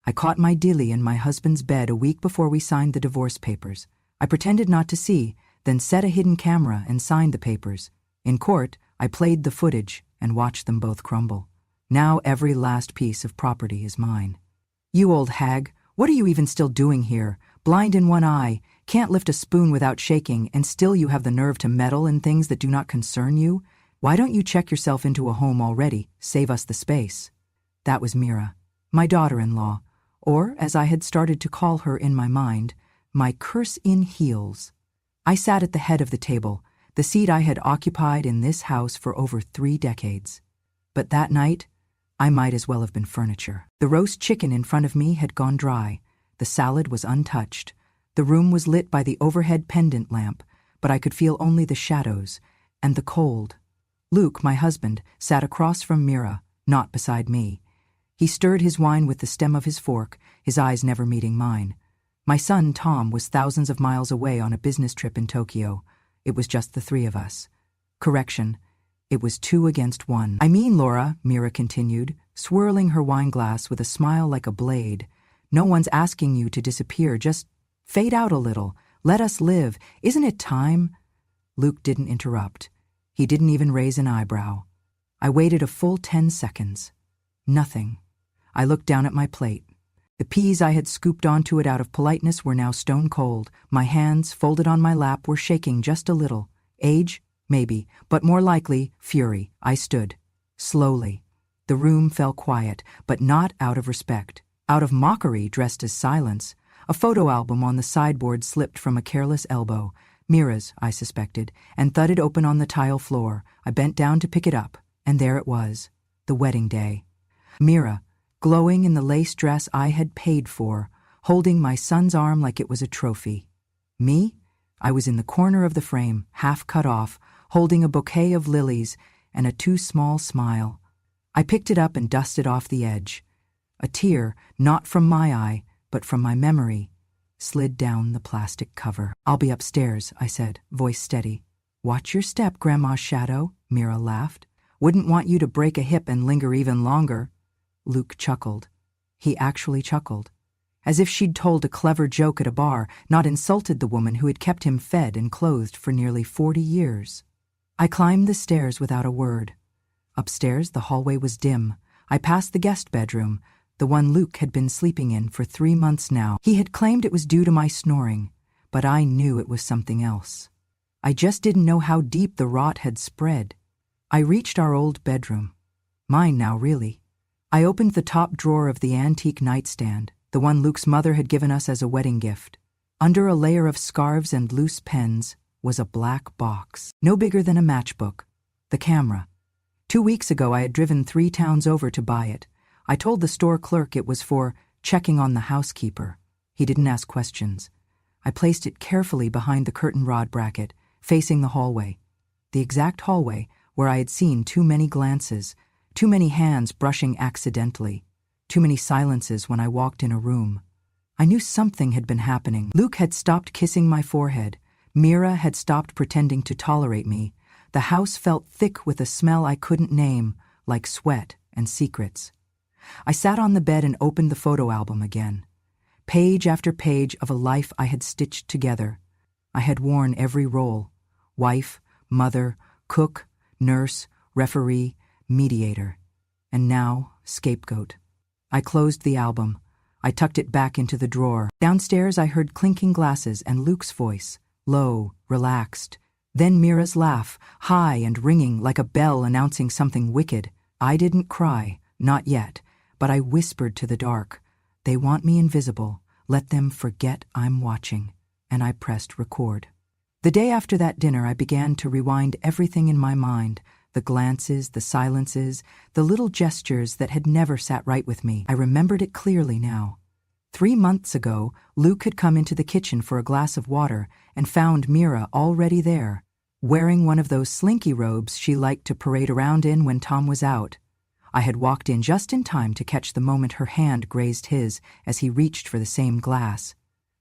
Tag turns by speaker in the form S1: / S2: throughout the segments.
S1: I caught my dilly in my husband's bed a week before we signed the divorce papers. I pretended not to see, then set a hidden camera and signed the papers. In court, I played the footage and watched them both crumble. Now every last piece of property is mine. You old hag, what are you even still doing here? Blind in one eye, can't lift a spoon without shaking, and still you have the nerve to meddle in things that do not concern you? Why don't you check yourself into a home already? Save us the space. That was Mira, my daughter-in-law, or, as I had started to call her in my mind, my curse in heels. I sat at the head of the table, the seat I had occupied in this house for over 3 decades. But that night, I might as well have been furniture. The roast chicken in front of me had gone dry. The salad was untouched. The room was lit by the overhead pendant lamp, but I could feel only the shadows and the cold. Luke, my husband, sat across from Mira, not beside me. He stirred his wine with the stem of his fork, his eyes never meeting mine. My son, Tom, was thousands of miles away on a business trip in Tokyo. It was just the 3 of us. Correction, it was 2 against 1. I mean, Laura, Mira continued, swirling her wineglass with a smile like a blade. No one's asking you to disappear, just fade out a little. Let us live. Isn't it time? Luke didn't interrupt. He didn't even raise an eyebrow. I waited a full 10 seconds. Nothing. I looked down at my plate. The peas I had scooped onto it out of politeness were now stone cold. My hands, folded on my lap, were shaking just a little. Age? Maybe, but more likely, fury. I stood. Slowly. The room fell quiet, but not out of respect. Out of mockery, dressed as silence. A photo album on the sideboard slipped from a careless elbow. Mira's, I suspected, and thudded open on the tile floor. I bent down to pick it up, and there it was, the wedding day. Mira, glowing in the lace dress I had paid for, holding my son's arm like it was a trophy. Me? I was in the corner of the frame, half cut off, holding a bouquet of lilies and a too small smile. I picked it up and dusted off the edge. A tear, not from my eye, but from my memory, slid down the plastic cover. I'll be upstairs, I said, voice steady. Watch your step, Grandma's shadow, Mira laughed. Wouldn't want you to break a hip and linger even longer. Luke chuckled. He actually chuckled, as if she'd told a clever joke at a bar, not insulted the woman who had kept him fed and clothed for nearly 40 years. I climbed the stairs without a word. Upstairs, the hallway was dim. I passed the guest bedroom, the one Luke had been sleeping in for 3 months now. He had claimed it was due to my snoring, but I knew it was something else. I just didn't know how deep the rot had spread. I reached our old bedroom. Mine now, really. I opened the top drawer of the antique nightstand, the one Luke's mother had given us as a wedding gift. Under a layer of scarves and loose pens was a black box, no bigger than a matchbook. The camera. 2 weeks ago I had driven 3 towns over to buy it. I told the store clerk it was for checking on the housekeeper. He didn't ask questions. I placed it carefully behind the curtain rod bracket, facing the hallway. The exact hallway where I had seen too many glances, too many hands brushing accidentally, too many silences when I walked in a room. I knew something had been happening. Luke had stopped kissing my forehead. Mira had stopped pretending to tolerate me. The house felt thick with a smell I couldn't name, like sweat and secrets. I sat on the bed and opened the photo album again. Page after page of a life I had stitched together. I had worn every role: wife, mother, cook, nurse, referee, mediator, and now scapegoat. I closed the album. I tucked it back into the drawer. Downstairs I heard clinking glasses and Luke's voice, low, relaxed. Then Mira's laugh, high and ringing like a bell announcing something wicked. I didn't cry, not yet, but I whispered to the dark, "They want me invisible. Let them forget I'm watching." And I pressed record. The day after that dinner I began to rewind everything in my mind, the glances, the silences, the little gestures that had never sat right with me. I remembered it clearly now. 3 months ago, Luke had come into the kitchen for a glass of water and found Mira already there, wearing one of those slinky robes she liked to parade around in when Tom was out. I had walked in just in time to catch the moment her hand grazed his as he reached for the same glass.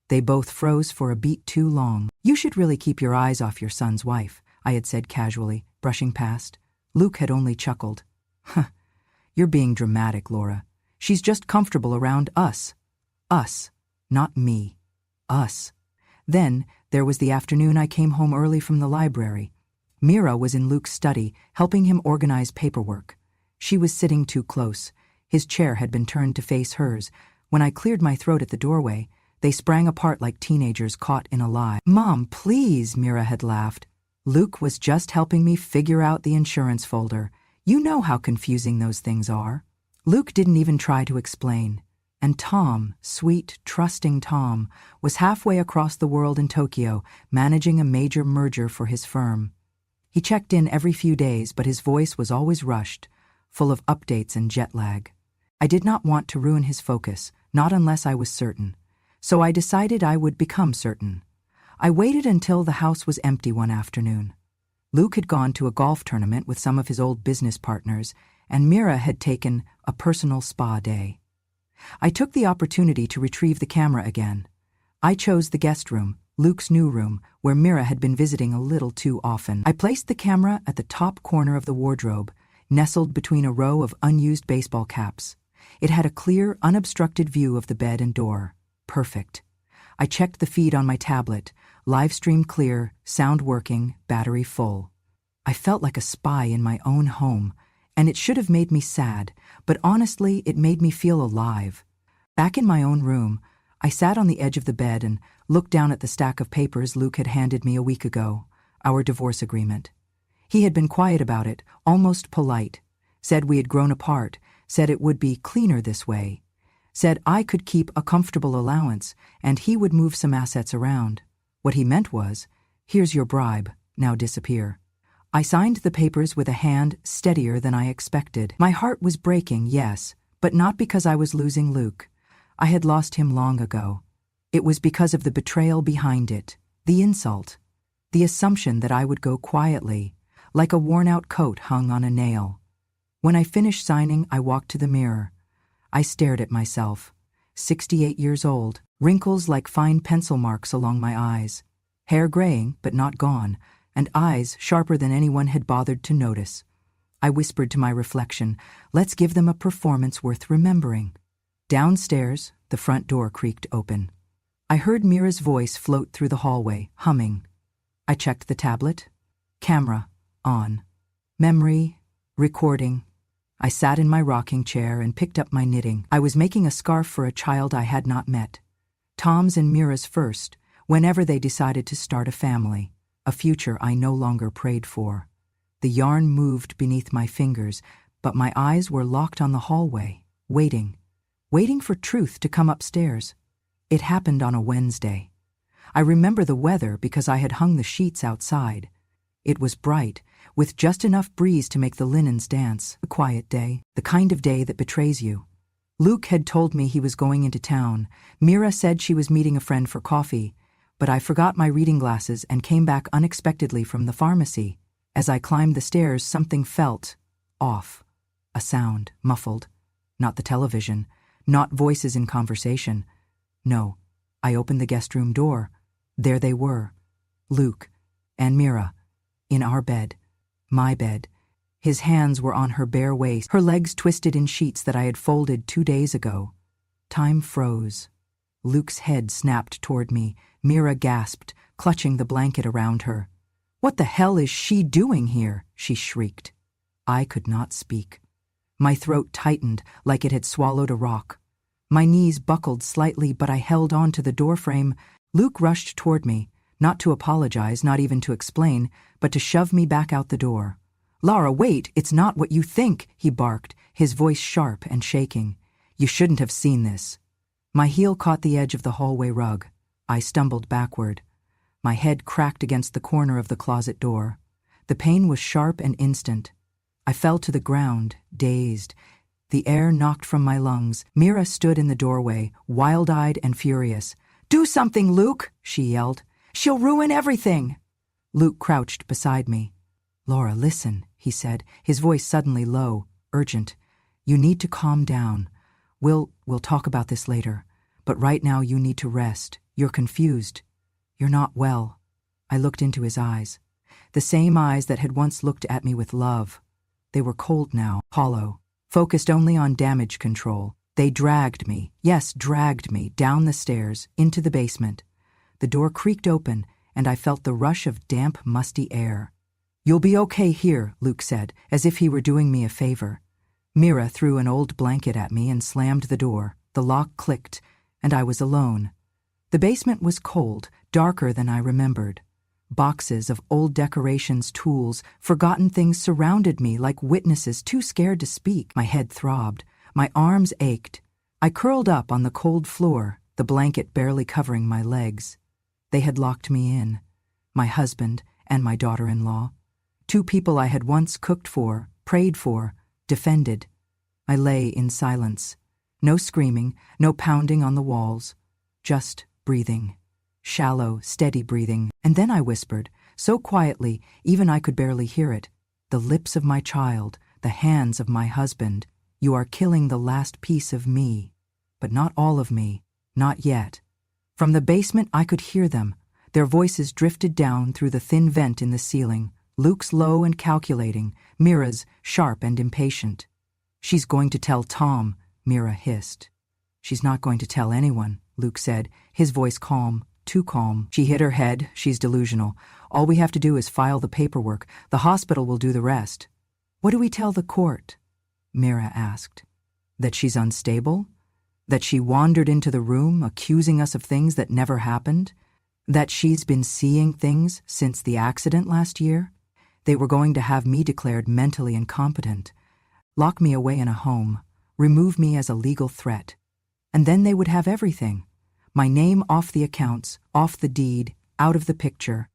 S1: They both froze for a beat too long. "You should really keep your eyes off your son's wife," I had said casually, brushing past. Luke had only chuckled. "Huh, you're being dramatic, Laura. She's just comfortable around us. Us. Not me. Us. Then, there was the afternoon I came home early from the library. Mira was in Luke's study, helping him organize paperwork. She was sitting too close. His chair had been turned to face hers. When I cleared my throat at the doorway, they sprang apart like teenagers caught in a lie. "Mom, please," Mira had laughed. "Luke was just helping me figure out the insurance folder. You know how confusing those things are." Luke didn't even try to explain. And Tom, sweet, trusting Tom, was halfway across the world in Tokyo, managing a major merger for his firm. He checked in every few days, but his voice was always rushed, full of updates and jet lag. I did not want to ruin his focus, not unless I was certain. So I decided I would become certain. I waited until the house was empty one afternoon. Luke had gone to a golf tournament with some of his old business partners, and Mira had taken a personal spa day. I took the opportunity to retrieve the camera again. I chose the guest room, Luke's new room, where Mira had been visiting a little too often. I placed the camera at the top corner of the wardrobe, nestled between a row of unused baseball caps. It had a clear, unobstructed view of the bed and door. Perfect. I checked the feed on my tablet, live stream clear, sound working, battery full. I felt like a spy in my own home, and it should have made me sad, but honestly, it made me feel alive. Back in my own room, I sat on the edge of the bed and looked down at the stack of papers Luke had handed me a week ago, our divorce agreement. He had been quiet about it, almost polite, said we had grown apart, said it would be cleaner this way, said I could keep a comfortable allowance and he would move some assets around. What he meant was, "Here's your bribe, now disappear." I signed the papers with a hand steadier than I expected. My heart was breaking, yes, but not because I was losing Luke. I had lost him long ago. It was because of the betrayal behind it, the insult, the assumption that I would go quietly, like a worn-out coat hung on a nail. When I finished signing, I walked to the mirror. I stared at myself, 68 years old, wrinkles like fine pencil marks along my eyes, hair graying but not gone, and eyes sharper than anyone had bothered to notice. I whispered to my reflection, "Let's give them a performance worth remembering." Downstairs, the front door creaked open. I heard Mira's voice float through the hallway, humming. I checked the tablet. Camera, on. Memory, recording. I sat in my rocking chair and picked up my knitting. I was making a scarf for a child I had not met. Tom's and Mira's first, whenever they decided to start a family. A future I no longer prayed for. The yarn moved beneath my fingers, but my eyes were locked on the hallway, waiting for truth to come upstairs. It happened on a Wednesday. I remember the weather because I had hung the sheets outside. It was bright, with just enough breeze to make the linens dance. A quiet day, the kind of day that betrays you. Luke had told me he was going into town. Mira said she was meeting a friend for coffee, but I forgot my reading glasses and came back unexpectedly from the pharmacy. As I climbed the stairs, something felt off. A sound, muffled. Not the television, not voices in conversation. No, I opened the guest room door. There they were, Luke and Mira, in our bed, my bed. His hands were on her bare waist, her legs twisted in sheets that I had folded 2 days ago. Time froze. Luke's head snapped toward me. Mira gasped, clutching the blanket around her. "What the hell is she doing here?" she shrieked. I could not speak. My throat tightened like it had swallowed a rock. My knees buckled slightly, but I held on to the doorframe. Luke rushed toward me, not to apologize, not even to explain, but to shove me back out the door. "Lara, wait, it's not what you think," he barked, his voice sharp and shaking. "You shouldn't have seen this." My heel caught the edge of the hallway rug. I stumbled backward. My head cracked against the corner of the closet door. The pain was sharp and instant. I fell to the ground, dazed. The air knocked from my lungs. Mira stood in the doorway, wild-eyed and furious. "Do something, Luke," she yelled. "She'll ruin everything." Luke crouched beside me. "Laura, listen," he said, his voice suddenly low, urgent. "You need to calm down. We'll talk about this later. But right now you need to rest. You're confused. You're not well." I looked into his eyes. The same eyes that had once looked at me with love. They were cold now, hollow, focused only on damage control. They dragged me, yes, dragged me, down the stairs, into the basement. The door creaked open, and I felt the rush of damp, musty air. "You'll be okay here," Luke said, as if he were doing me a favor. Mira threw an old blanket at me and slammed the door. The lock clicked, and I was alone. The basement was cold, darker than I remembered. Boxes of old decorations, tools, forgotten things surrounded me like witnesses too scared to speak. My head throbbed. My arms ached. I curled up on the cold floor, the blanket barely covering my legs. They had locked me in. My husband and my daughter-in-law. Two people I had once cooked for, prayed for, defended. I lay in silence. No screaming, no pounding on the walls. Just breathing. Shallow, steady breathing. And then I whispered, so quietly even I could barely hear it. The lips of my child, the hands of my husband. "You are killing the last piece of me. But not all of me. Not yet." From the basement I could hear them. Their voices drifted down through the thin vent in the ceiling. Luke's low and calculating, Mira's sharp and impatient. "She's going to tell Tom," Mira hissed. "She's not going to tell anyone," Luke said, his voice calm, too calm. "She hit her head, she's delusional. All we have to do is file the paperwork. The hospital will do the rest." "What do we tell the court?" Mira asked. "That she's unstable? That she wandered into the room accusing us of things that never happened? That she's been seeing things since the accident last year? They were going to have me declared mentally incompetent, lock me away in a home, remove me as a legal threat. And then they would have everything. My name off the accounts, off the deed, out of the picture."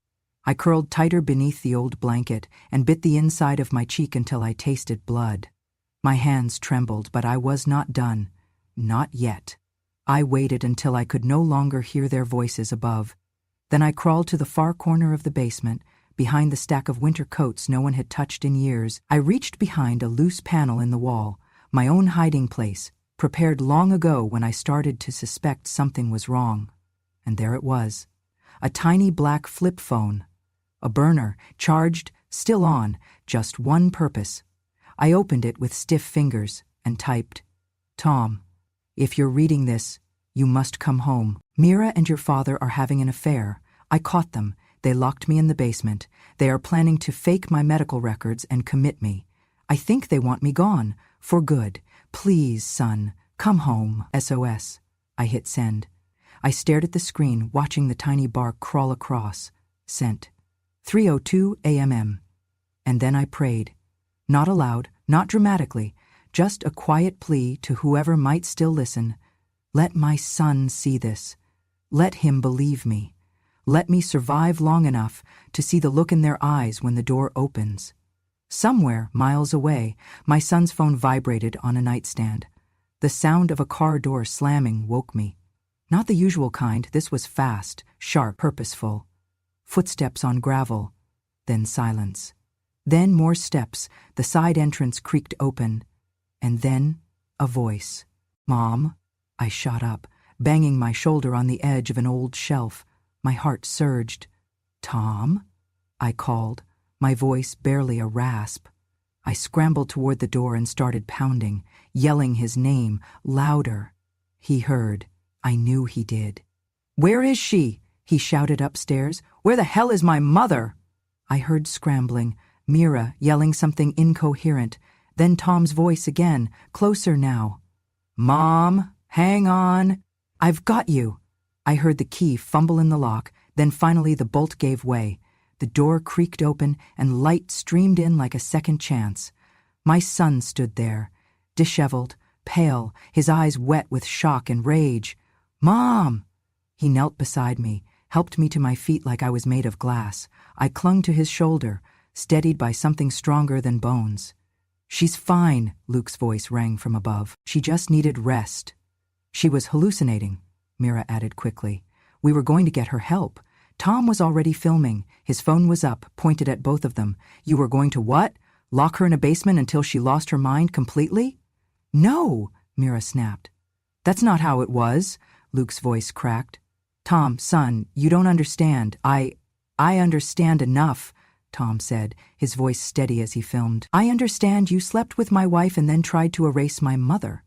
S1: I curled tighter beneath the old blanket and bit the inside of my cheek until I tasted blood. My hands trembled, but I was not done. Not yet. I waited until I could no longer hear their voices above. Then I crawled to the far corner of the basement, behind the stack of winter coats no one had touched in years. I reached behind a loose panel in the wall, my own hiding place, prepared long ago when I started to suspect something was wrong. And there it was. A tiny black flip phone. A burner, charged, still on, just one purpose. I opened it with stiff fingers and typed, "Tom, if you're reading this, you must come home. Mira and your father are having an affair. I caught them. They locked me in the basement. They are planning to fake my medical records and commit me. I think they want me gone, for good. Please, son, come home. SOS. I hit send. I stared at the screen, watching the tiny bark crawl across. Sent. 3:02 a.m. And then I prayed. Not aloud, not dramatically, just a quiet plea to whoever might still listen. Let my son see this. Let him believe me. Let me survive long enough to see the look in their eyes when the door opens. Somewhere, miles away, my son's phone vibrated on a nightstand. The sound of a car door slamming woke me. Not the usual kind, this was fast, sharp, purposeful. Footsteps on gravel, then silence. Then more steps, the side entrance creaked open. And then, a voice. "Mom?" I shot up, banging my shoulder on the edge of an old shelf. My heart surged. "Tom?" I called, my voice barely a rasp. I scrambled toward the door and started pounding, yelling his name, louder. He heard. I knew he did. "Where is she?" he shouted upstairs. "Where the hell is my mother?" I heard scrambling, Mira yelling something incoherent, then Tom's voice again, closer now. "Mom, hang on. I've got you." I heard the key fumble in the lock, then finally the bolt gave way. The door creaked open and light streamed in like a second chance. My son stood there, disheveled, pale, his eyes wet with shock and rage. "Mom!" He knelt beside me, helped me to my feet like I was made of glass. I clung to his shoulder, steadied by something stronger than bones. "She's fine," Luke's voice rang from above. "She just needed rest." "She was hallucinating," Mira added quickly. "We were going to get her help. Tom was already filming. His phone was up, pointed at both of them. You were going to what? Lock her in a basement until she lost her mind completely?" "No," Mira snapped. "That's not how it was," Luke's voice cracked. "Tom, son, you don't understand. I understand enough," Tom said, his voice steady as he filmed. "I understand you slept with my wife and then tried to erase my mother.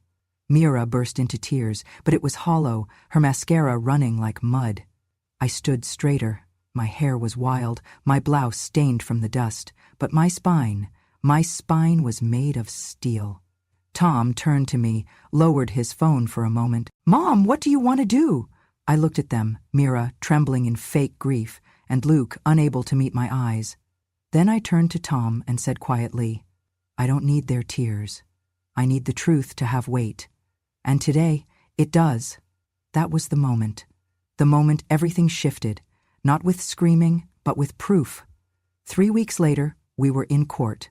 S1: Mira burst into tears, but it was hollow, her mascara running like mud. I stood straighter. My hair was wild, my blouse stained from the dust, but my spine was made of steel. Tom turned to me, lowered his phone for a moment. "Mom, what do you want to do?" I looked at them, Mira trembling in fake grief, and Luke unable to meet my eyes. Then I turned to Tom and said quietly, "I don't need their tears. I need the truth to have weight. And today, it does." That was the moment. The moment everything shifted, not with screaming, but with proof. 3 weeks later, we were in court.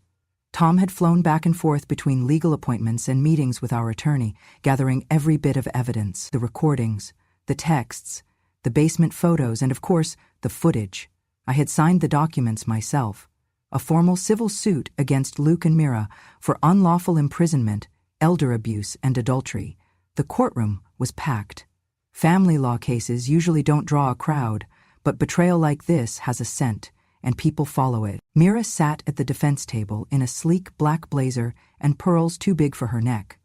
S1: Tom had flown back and forth between legal appointments and meetings with our attorney, gathering every bit of evidence, the recordings, the texts, the basement photos, and of course, the footage. I had signed the documents myself. A formal civil suit against Luke and Mira for unlawful imprisonment, elder abuse, and adultery. The courtroom was packed. Family law cases usually don't draw a crowd, but betrayal like this has a scent, and people follow it. Mira sat at the defense table in a sleek black blazer and pearls too big for her neck.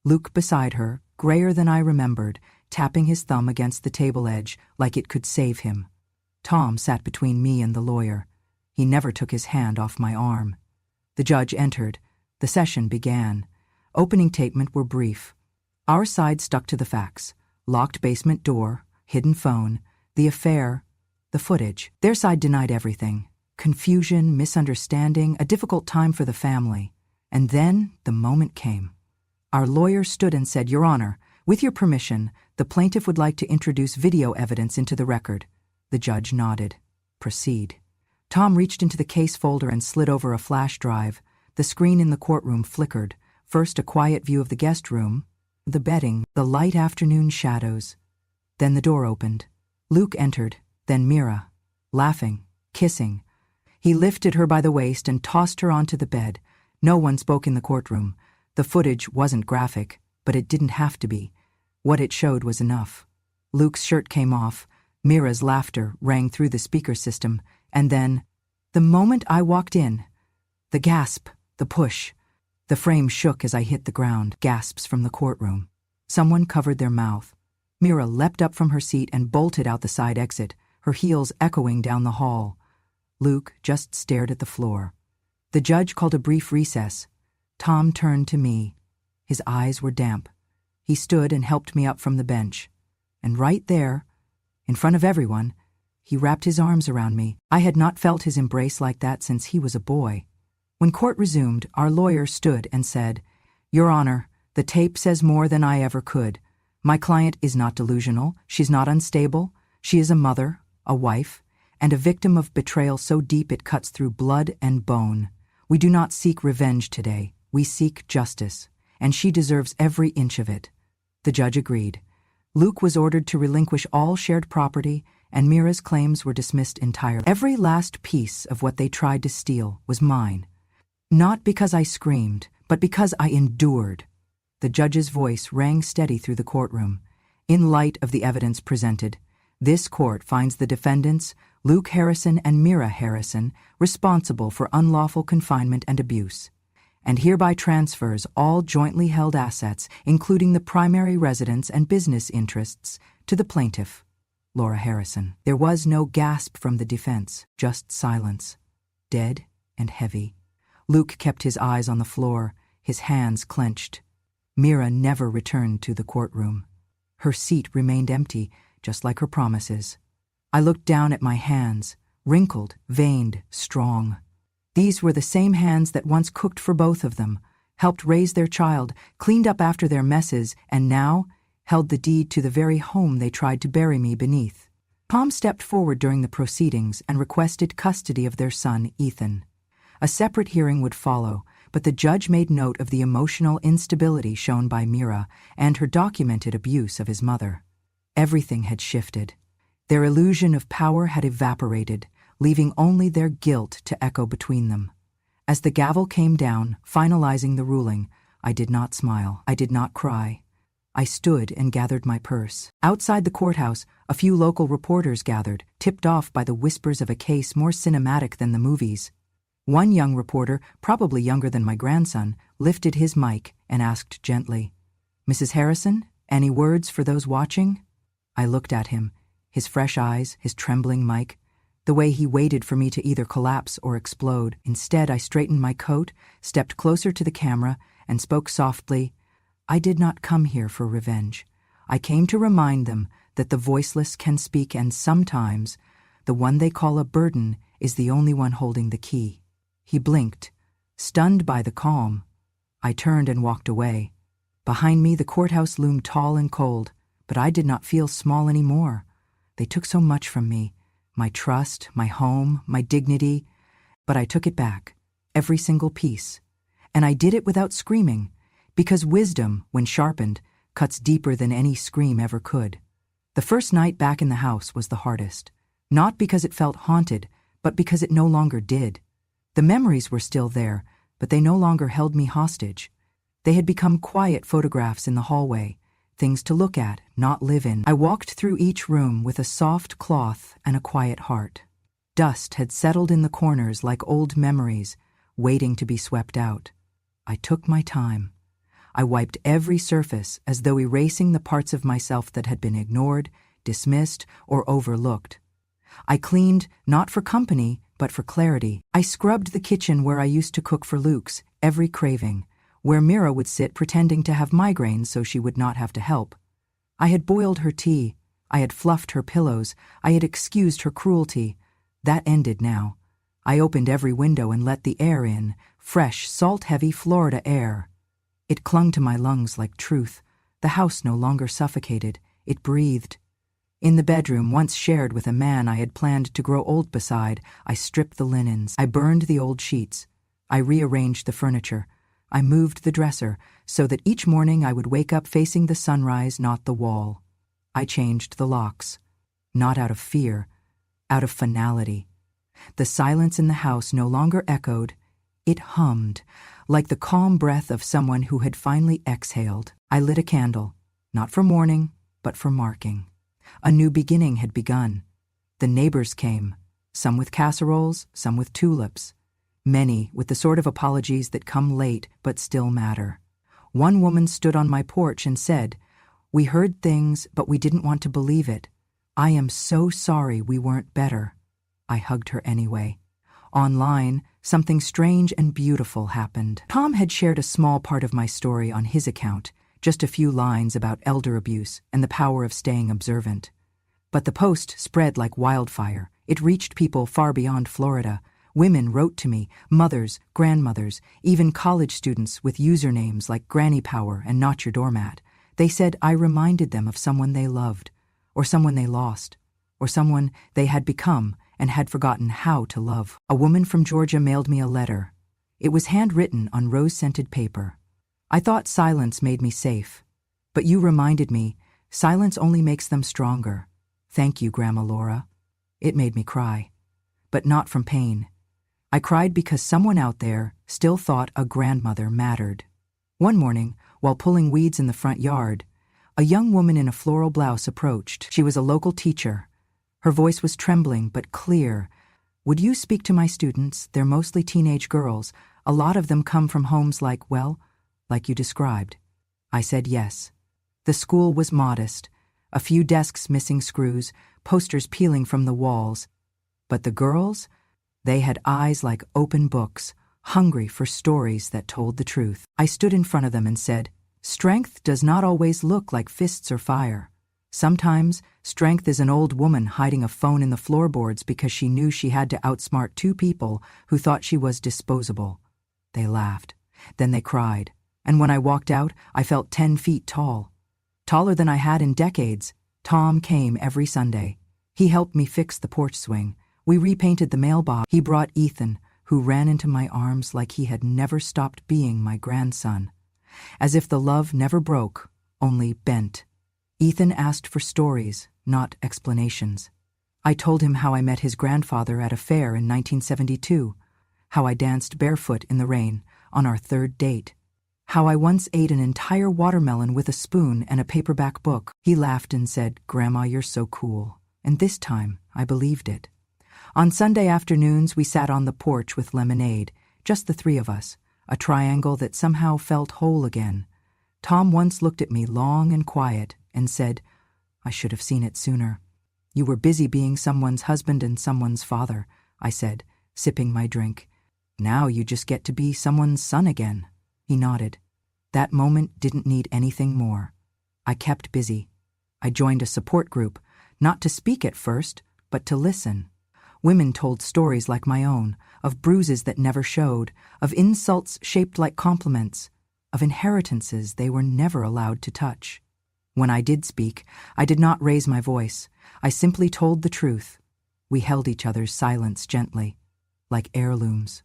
S1: Luke beside her, grayer than I remembered, tapping his thumb against the table edge like it could save him. Tom sat between me and the lawyer. He never took his hand off my arm. The judge entered. The session began. Opening statement were brief. Our side stuck to the facts. Locked basement door, hidden phone, the affair, the footage. Their side denied everything. Confusion, misunderstanding, a difficult time for the family. And then the moment came. Our lawyer stood and said, "Your Honor, with your permission, the plaintiff would like to introduce video evidence into the record." The judge nodded. "Proceed." Tom reached into the case folder and slid over a flash drive. The screen in the courtroom flickered. First a quiet view of the guest room, the bedding, the light afternoon shadows. Then the door opened. Luke entered, then Mira, laughing, kissing. He lifted her by the waist and tossed her onto the bed. No one spoke in the courtroom. The footage wasn't graphic, but it didn't have to be. What it showed was enough. Luke's shirt came off. Mira's laughter rang through the speaker system. And then, the moment I walked in, the gasp, the push. The frame shook as I hit the ground, gasps from the courtroom. Someone covered their mouth. Mira leapt up from her seat and bolted out the side exit, her heels echoing down the hall. Luke just stared at the floor. The judge called a brief recess. Tom turned to me. His eyes were damp. He stood and helped me up from the bench. And right there, in front of everyone, he wrapped his arms around me. I had not felt his embrace like that since he was a boy. When court resumed, our lawyer stood and said, "Your Honor, the tape says more than I ever could. My client is not delusional, she's not unstable. She is a mother, a wife, and a victim of betrayal so deep it cuts through blood and bone. We do not seek revenge today, we seek justice, and she deserves every inch of it." The judge agreed. Luke was ordered to relinquish all shared property, and Mira's claims were dismissed entirely. Every last piece of what they tried to steal was mine. Not because I screamed, but because I endured. The judge's voice rang steady through the courtroom. In light of the evidence presented, this court finds the defendants, Luke Harrison and Mira Harrison, responsible for unlawful confinement and abuse, and hereby transfers all jointly held assets, including the primary residence and business interests, to the plaintiff, Laura Harrison. There was no gasp from the defense, just silence, dead and heavy. Luke kept his eyes on the floor, his hands clenched. Mira never returned to the courtroom. Her seat remained empty, just like her promises. I looked down at my hands, wrinkled, veined, strong. These were the same hands that once cooked for both of them, helped raise their child, cleaned up after their messes, and now held the deed to the very home they tried to bury me beneath. Tom stepped forward during the proceedings and requested custody of their son, Ethan. A separate hearing would follow, but the judge made note of the emotional instability shown by Mira and her documented abuse of his mother. Everything had shifted. Their illusion of power had evaporated, leaving only their guilt to echo between them. As the gavel came down, finalizing the ruling, I did not smile. I did not cry. I stood and gathered my purse. Outside the courthouse, a few local reporters gathered, tipped off by the whispers of a case more cinematic than the movies. One young reporter, probably younger than my grandson, lifted his mic and asked gently, Mrs. Harrison, any words for those watching? I looked at him, his fresh eyes, his trembling mic, the way he waited for me to either collapse or explode. Instead, I straightened my coat, stepped closer to the camera, and spoke softly. I did not come here for revenge. I came to remind them that the voiceless can speak, and sometimes the one they call a burden is the only one holding the key. He blinked, stunned by the calm. I turned and walked away. Behind me, the courthouse loomed tall and cold, but I did not feel small anymore. They took so much from me, my trust, my home, my dignity, but I took it back, every single piece. And I did it without screaming, because wisdom, when sharpened, cuts deeper than any scream ever could. The first night back in the house was the hardest, not because it felt haunted, but because it no longer did. The memories were still there, but they no longer held me hostage. They had become quiet photographs in the hallway, things to look at, not live in. I walked through each room with a soft cloth and a quiet heart. Dust had settled in the corners like old memories, waiting to be swept out. I took my time. I wiped every surface as though erasing the parts of myself that had been ignored, dismissed, or overlooked. I cleaned, not for company, but for clarity. I scrubbed the kitchen where I used to cook for Luke's, every craving, where Mira would sit pretending to have migraines so she would not have to help. I had boiled her tea. I had fluffed her pillows. I had excused her cruelty. That ended now. I opened every window and let the air in, fresh, salt-heavy Florida air. It clung to my lungs like truth. The house no longer suffocated. It breathed. In the bedroom, once shared with a man I had planned to grow old beside, I stripped the linens. I burned the old sheets. I rearranged the furniture. I moved the dresser so that each morning I would wake up facing the sunrise, not the wall. I changed the locks. Not out of fear, out of finality. The silence in the house no longer echoed. It hummed, like the calm breath of someone who had finally exhaled. I lit a candle, not for mourning, but for marking. A new beginning had begun. The neighbors came, some with casseroles, some with tulips. Many with the sort of apologies that come late but still matter. One woman stood on my porch and said, "We heard things, but we didn't want to believe it. I am so sorry we weren't better." I hugged her anyway. Online, something strange and beautiful happened. Tom had shared a small part of my story on his account, just a few lines about elder abuse and the power of staying observant. But the post spread like wildfire. It reached people far beyond Florida. Women wrote to me, mothers, grandmothers, even college students with usernames like Granny Power and Not Your Doormat. They said I reminded them of someone they loved, or someone they lost, or someone they had become and had forgotten how to love. A woman from Georgia mailed me a letter. It was handwritten on rose-scented paper. I thought silence made me safe, but you reminded me, silence only makes them stronger. Thank you, Grandma Laura. It made me cry, but not from pain. I cried because someone out there still thought a grandmother mattered. One morning, while pulling weeds in the front yard, a young woman in a floral blouse approached. She was a local teacher. Her voice was trembling but clear. "Would you speak to my students? They're mostly teenage girls. A lot of them come from homes like you described." I said yes. The school was modest. A few desks missing screws, posters peeling from the walls. But the girls? They had eyes like open books, hungry for stories that told the truth. I stood in front of them and said, "Strength does not always look like fists or fire. Sometimes, strength is an old woman hiding a phone in the floorboards because she knew she had to outsmart two people who thought she was disposable." They laughed. Then they cried. And when I walked out, I felt 10 feet tall. Taller than I had in decades. Tom came every Sunday. He helped me fix the porch swing. We repainted the mailbox. He brought Ethan, who ran into my arms like he had never stopped being my grandson. As if the love never broke, only bent. Ethan asked for stories, not explanations. I told him how I met his grandfather at a fair in 1972, how I danced barefoot in the rain on our third date, how I once ate an entire watermelon with a spoon and a paperback book. He laughed and said, "Grandma, you're so cool." And this time, I believed it. On Sunday afternoons, we sat on the porch with lemonade, just the three of us, a triangle that somehow felt whole again. Tom once looked at me long and quiet and said, "I should have seen it sooner." "You were busy being someone's husband and someone's father," I said, sipping my drink. "Now you just get to be someone's son again." He nodded. That moment didn't need anything more. I kept busy. I joined a support group, not to speak at first, but to listen. Women told stories like my own, of bruises that never showed, of insults shaped like compliments, of inheritances they were never allowed to touch. When I did speak, I did not raise my voice. I simply told the truth. We held each other's silence gently, like heirlooms.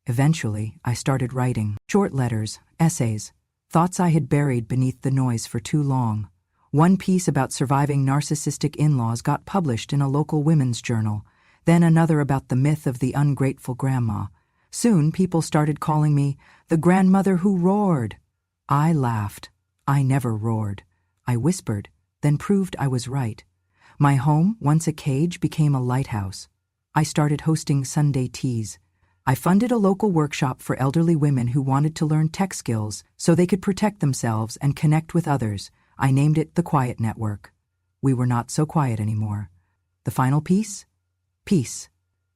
S1: Eventually, I started writing short letters, essays, thoughts I had buried beneath the noise for too long. One piece about surviving narcissistic in-laws got published in a local women's journal, then another about the myth of the ungrateful grandma. Soon, people started calling me the grandmother who roared. I laughed. I never roared. I whispered, then proved I was right. My home, once a cage, became a lighthouse. I started hosting Sunday teas. I funded a local workshop for elderly women who wanted to learn tech skills so they could protect themselves and connect with others. I named it the Quiet Network. We were not so quiet anymore. The final piece? Peace.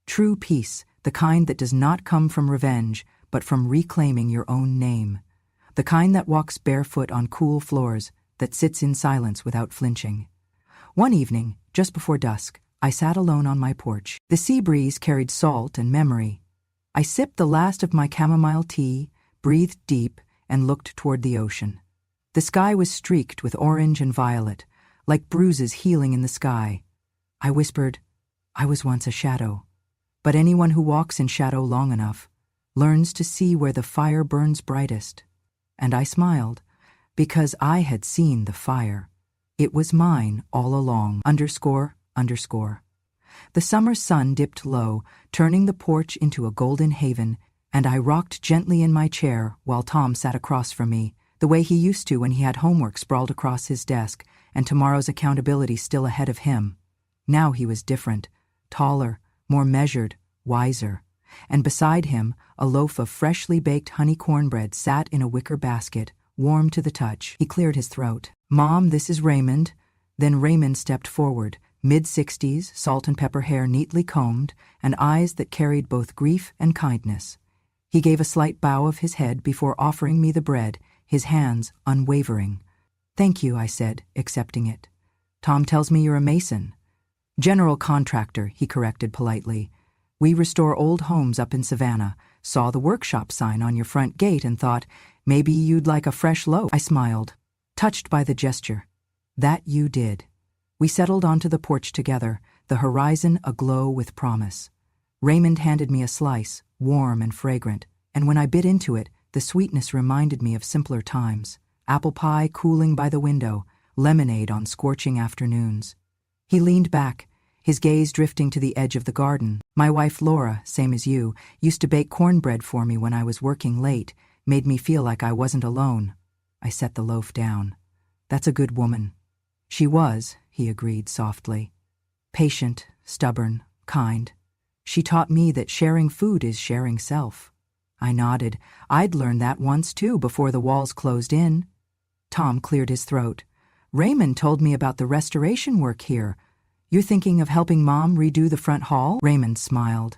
S1: True peace, the kind that does not come from revenge, but from reclaiming your own name. The kind that walks barefoot on cool floors, that sits in silence without flinching. One evening, just before dusk, I sat alone on my porch. The sea breeze carried salt and memory. I sipped the last of my chamomile tea, breathed deep, and looked toward the ocean. The sky was streaked with orange and violet, like bruises healing in the sky. I whispered, "I was once a shadow." But anyone who walks in shadow long enough learns to see where the fire burns brightest. And I smiled, because I had seen the fire. It was mine all along, ___. The summer sun dipped low, turning the porch into a golden haven, and I rocked gently in my chair while Tom sat across from me, the way he used to when he had homework sprawled across his desk and tomorrow's accountability still ahead of him. Now he was different, taller, more measured, wiser. And beside him, a loaf of freshly baked honey cornbread sat in a wicker basket, warm to the touch. He cleared his throat. "Mom, this is Raymond." Then Raymond stepped forward, mid-60s, salt and pepper hair neatly combed, and eyes that carried both grief and kindness. He gave a slight bow of his head before offering me the bread, his hands unwavering. "Thank you," I said, accepting it. "Tom tells me you're a mason." "General contractor," he corrected politely. "We restore old homes up in Savannah. Saw the workshop sign on your front gate and thought, maybe you'd like a fresh loaf." I smiled, touched by the gesture. "That you did." We settled onto the porch together, the horizon aglow with promise. Raymond handed me a slice, warm and fragrant, and when I bit into it, the sweetness reminded me of simpler times. Apple pie cooling by the window, lemonade on scorching afternoons. He leaned back, his gaze drifting to the edge of the garden. "My wife Laura, same as you, used to bake cornbread for me when I was working late, made me feel like I wasn't alone." I set the loaf down. "That's a good woman." "She was," he agreed softly. "Patient, stubborn, kind. She taught me that sharing food is sharing self." I nodded. I'd learned that once too before the walls closed in. Tom cleared his throat. "Raymond told me about the restoration work here. You're thinking of helping Mom redo the front hall?" Raymond smiled.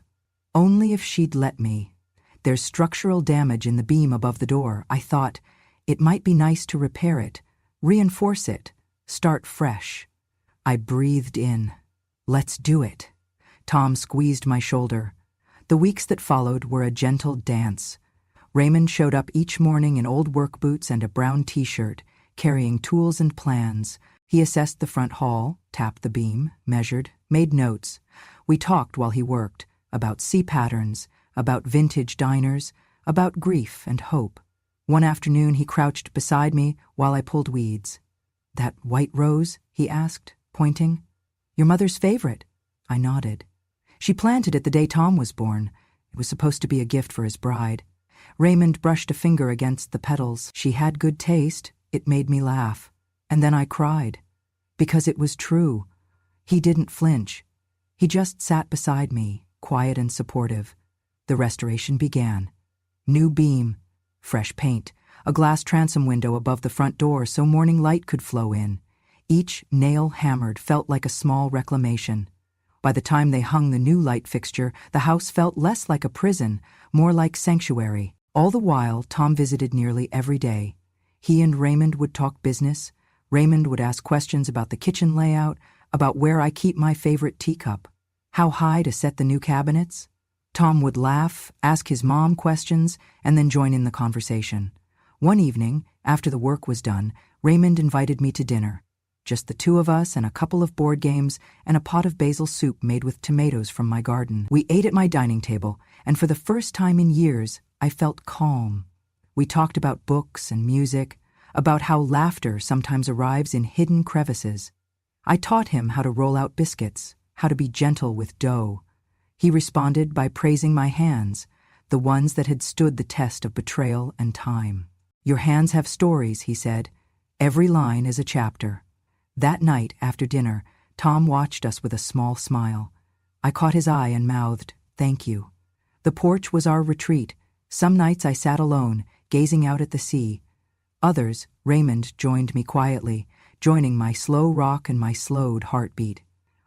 S1: "Only if she'd let me. There's structural damage in the beam above the door. I thought it might be nice to repair it, reinforce it, start fresh." I breathed in. "Let's do it." Tom squeezed my shoulder. The weeks that followed were a gentle dance. Raymond showed up each morning in old work boots and a brown t-shirt, carrying tools and plans. He assessed the front hall, tapped the beam, measured, made notes. We talked while he worked, about sea patterns, about vintage diners, about grief and hope. One afternoon he crouched beside me while I pulled weeds. "That white rose?" he asked, pointing. "Your mother's favorite." I nodded. "She planted it the day Tom was born. It was supposed to be a gift for his bride." Raymond brushed a finger against the petals. "She had good taste." It made me laugh. And then I cried. Because it was true. He didn't flinch. He just sat beside me, quiet and supportive. The restoration began. New beam, fresh paint, a glass transom window above the front door so morning light could flow in. Each nail hammered felt like a small reclamation. By the time they hung the new light fixture, the house felt less like a prison, more like sanctuary. All the while, Tom visited nearly every day. He and Raymond would talk business. Raymond would ask questions about the kitchen layout, about where I keep my favorite teacup, how high to set the new cabinets. Tom would laugh, ask his mom questions, and then join in the conversation. One evening, after the work was done, Raymond invited me to dinner. Just the two of us and a couple of board games and a pot of basil soup made with tomatoes from my garden. We ate at my dining table, and for the first time in years, I felt calm. We talked about books and music, about how laughter sometimes arrives in hidden crevices. I taught him how to roll out biscuits, how to be gentle with dough. He responded by praising my hands, the ones that had stood the test of betrayal and time. "Your hands have stories," he said. "Every line is a chapter." That night, after dinner, Tom watched us with a small smile. I caught his eye and mouthed, "Thank you." The porch was our retreat. Some nights I sat alone, gazing out at the sea. Others, Raymond joined me quietly, joining my slow rock and my slowed heartbeat.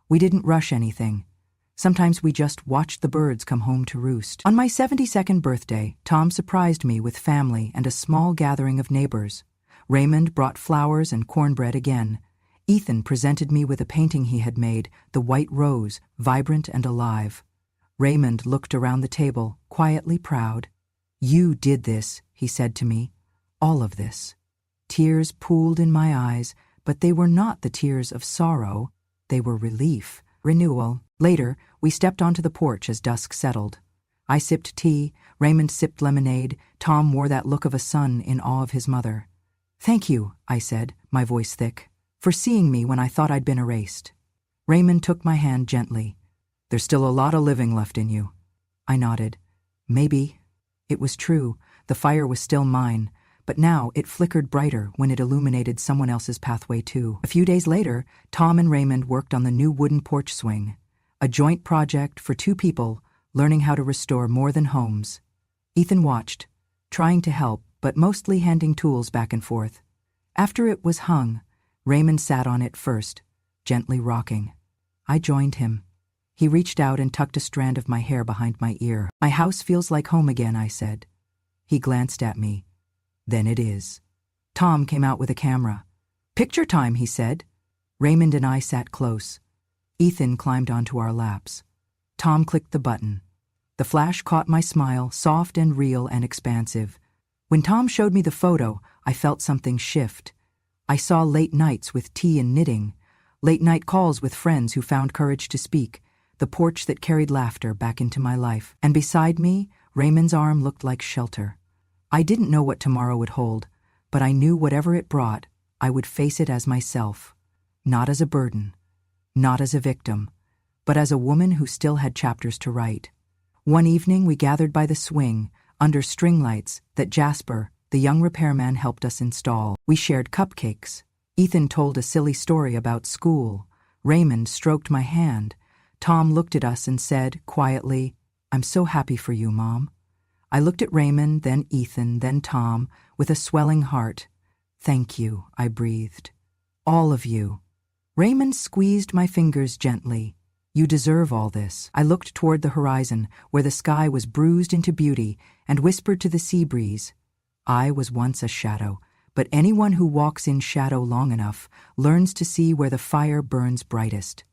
S1: We didn't rush anything. Sometimes we just watched the birds come home to roost. On my 72nd birthday, Tom surprised me with family and a small gathering of neighbors. Raymond brought flowers and cornbread again. Ethan presented me with a painting he had made, the white rose, vibrant and alive. Raymond looked around the table, quietly proud. "You did this," he said to me. "All of this." Tears pooled in my eyes, but they were not the tears of sorrow. They were relief, renewal. Later, we stepped onto the porch as dusk settled. I sipped tea, Raymond sipped lemonade, Tom wore that look of a son in awe of his mother. "Thank you," I said, my voice thick, "for seeing me when I thought I'd been erased." Raymond took my hand gently. "There's still a lot of living left in you." I nodded. Maybe. It was true, the fire was still mine, but now it flickered brighter when it illuminated someone else's pathway too. A few days later, Tom and Raymond worked on the new wooden porch swing, a joint project for two people learning how to restore more than homes. Ethan watched, trying to help, but mostly handing tools back and forth. After it was hung, Raymond sat on it first, gently rocking. I joined him. He reached out and tucked a strand of my hair behind my ear. "My house feels like home again," I said. He glanced at me. "Then it is." Tom came out with a camera. "Picture time," he said. Raymond and I sat close. Ethan climbed onto our laps. Tom clicked the button. The flash caught my smile, soft and real and expansive. When Tom showed me the photo, I felt something shift. I saw late nights with tea and knitting, late night calls with friends who found courage to speak, the porch that carried laughter back into my life. And beside me, Raymond's arm looked like shelter. I didn't know what tomorrow would hold, but I knew whatever it brought, I would face it as myself. Not as a burden, not as a victim, but as a woman who still had chapters to write. One evening we gathered by the swing, under string lights that Jasper, the young repairman, helped us install. We shared cupcakes. Ethan told a silly story about school. Raymond stroked my hand. Tom looked at us and said, quietly, "I'm so happy for you, Mom." I looked at Raymond, then Ethan, then Tom, with a swelling heart. "Thank you," I breathed. "All of you." Raymond squeezed my fingers gently. "You deserve all this." I looked toward the horizon, where the sky was bruised into beauty, and whispered to the sea breeze, "I was once a shadow, but anyone who walks in shadow long enough learns to see where the fire burns brightest."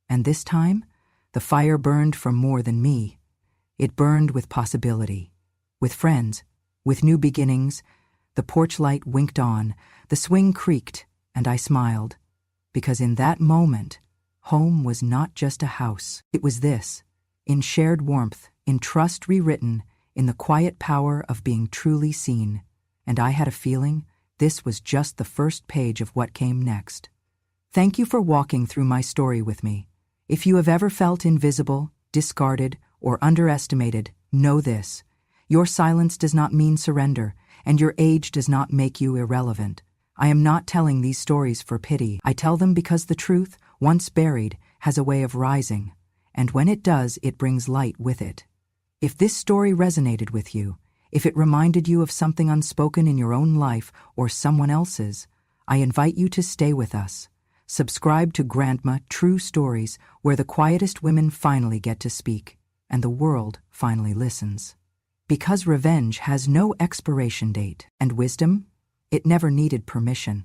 S1: And this time, the fire burned for more than me. It burned with possibility, with friends, with new beginnings. The porch light winked on, the swing creaked, and I smiled. Because in that moment, home was not just a house. It was this, in shared warmth, in trust rewritten, in the quiet power of being truly seen. And I had a feeling this was just the first page of what came next. Thank you for walking through my story with me. If you have ever felt invisible, discarded, or underestimated, know this. Your silence does not mean surrender, and your age does not make you irrelevant. I am not telling these stories for pity. I tell them because the truth, once buried, has a way of rising, and when it does, it brings light with it. If this story resonated with you, If it reminded you of something unspoken in your own life or someone else's, I invite you to stay with us. Subscribe to Grandma True Stories, where the quietest women finally get to speak, and the world finally listens. Because revenge has no expiration date, and wisdom, it never needed permission.